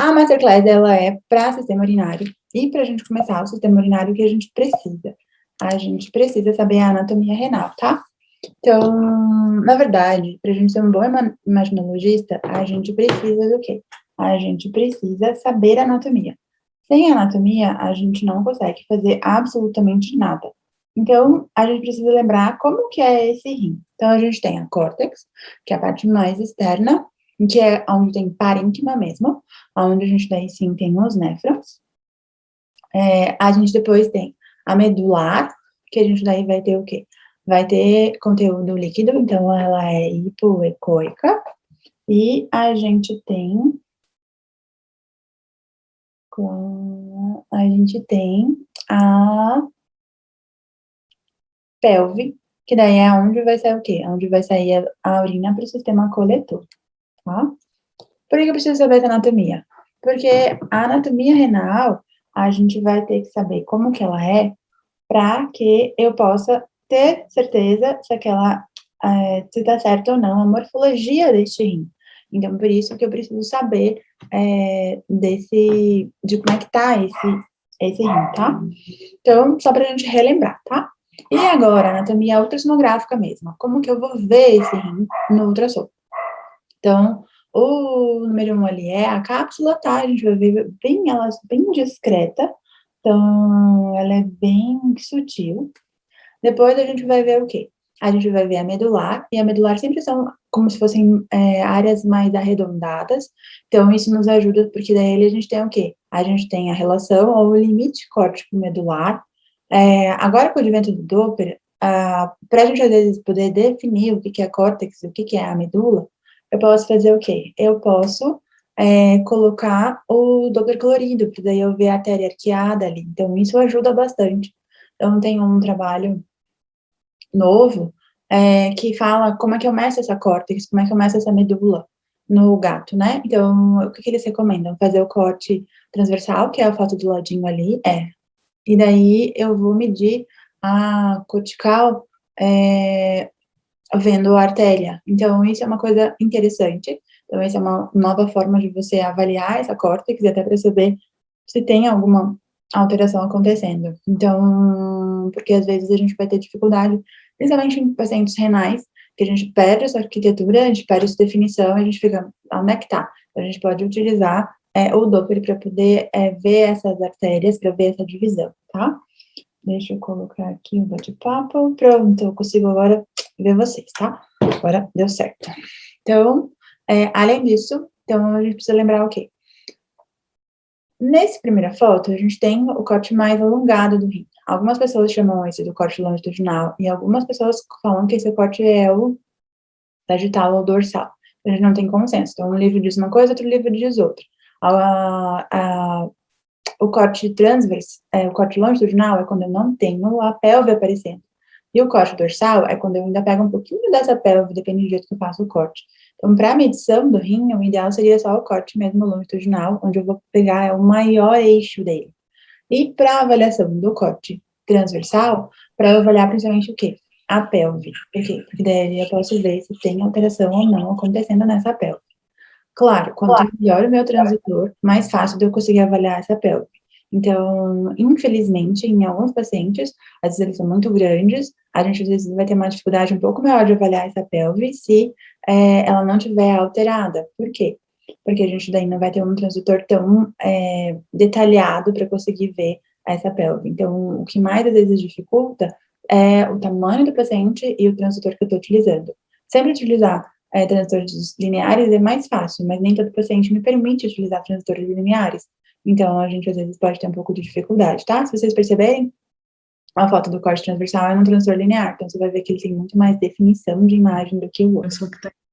A Masterclass, ela é para sistema urinário, e para a gente começar o sistema urinário, o que a gente precisa? A gente precisa saber a anatomia renal, tá? Então, na verdade, para a gente ser um bom imaginologista, a gente precisa do quê? A gente precisa saber anatomia. Sem anatomia, a gente não consegue fazer absolutamente nada. Então, a gente precisa lembrar como que é esse rim. Então, a gente tem a córtex, que é a parte mais externa, que é onde tem parênquima mesmo, onde a gente daí sim tem os néfrons. A gente depois tem a medular, que a gente daí vai ter o quê? Vai ter conteúdo líquido, então ela é hipoecoica, e a gente tem a pelve, que daí é onde vai sair o quê? Onde vai sair a urina para o sistema coletor, tá? Por que eu preciso saber essa anatomia? Porque a anatomia renal, a gente vai ter que saber como que ela é, para que eu possa ter certeza se aquela, se tá certo ou não a morfologia deste rim. Então, por isso que eu preciso saber de como é que tá esse rim, tá? Então, só pra gente relembrar, tá? E agora, anatomia ultrassonográfica mesmo. Como que eu vou ver esse rim no ultrassom? Então, o número 1 ali é a cápsula, tá? A gente vai ver ela bem discreta. Então, ela é bem sutil. Depois a gente vai ver o quê? A gente vai ver a medular, e a medular sempre são como se fossem áreas mais arredondadas. Então, isso nos ajuda, porque daí a gente tem o quê? A gente tem a relação ou o limite córtico-medular. Agora, com o advento do Doppler, para a gente, às vezes, poder definir o que é córtex e o que é a medula, eu posso fazer o quê? Eu posso colocar o Doppler colorido, porque daí eu ver a artéria arqueada ali. Então, isso ajuda bastante. Então, tem um trabalho novo que fala como é que eu meço essa córtex, como é que eu meço essa medula no gato, né? Então, o que eles recomendam? Fazer o corte transversal, que é a foto do ladinho ali, e daí eu vou medir a cortical vendo a artéria. Então, isso é uma coisa interessante. Então, essa é uma nova forma de você avaliar essa córtex e até para saber se tem alguma alteração acontecendo. Então, porque às vezes a gente vai ter dificuldade, principalmente em pacientes renais, que a gente perde essa arquitetura, a gente perde essa definição, a gente fica, onde é que tá? Então, a gente pode utilizar o Doppler para poder ver essas artérias, para ver essa divisão, tá? Deixa eu colocar aqui o bate-papo. Pronto, eu consigo agora ver vocês, tá? Agora deu certo. Então, além disso, então a gente precisa lembrar o quê? Nessa primeira foto, a gente tem o corte mais alongado do rim. Algumas pessoas chamam esse do corte longitudinal, e algumas pessoas falam que esse corte é o sagital ou dorsal. A gente não tem consenso. Então, um livro diz uma coisa, outro livro diz outra. O corte transverso, o corte longitudinal é quando eu não tenho a pelve aparecendo. E o corte dorsal é quando eu ainda pego um pouquinho dessa pelve, dependendo do jeito que eu faço o corte. Então, para a medição do rim, o ideal seria só o corte mesmo longitudinal, onde eu vou pegar o maior eixo dele. E para a avaliação do corte transversal, para eu avaliar principalmente o quê? A pelve. Por quê? Porque daí eu posso ver se tem alteração ou não acontecendo nessa pelve. Claro, quanto melhor o meu transitor, mais fácil de eu conseguir avaliar essa pelve. Então, infelizmente, em alguns pacientes, às vezes eles são muito grandes, a gente às vezes vai ter uma dificuldade um pouco maior de avaliar essa pelve se ela não estiver alterada. Por quê? Porque a gente daí não vai ter um transitor tão detalhado para conseguir ver essa pelve. Então, o que mais às vezes dificulta é o tamanho do paciente e o transitor que eu estou utilizando. Sempre utilizar transitores lineares é mais fácil, mas nem todo paciente me permite utilizar transitores lineares. Então, a gente às vezes pode ter um pouco de dificuldade, tá? Se vocês perceberem, a foto do corte transversal é um transitor linear, então você vai ver que ele tem muito mais definição de imagem do que o outro.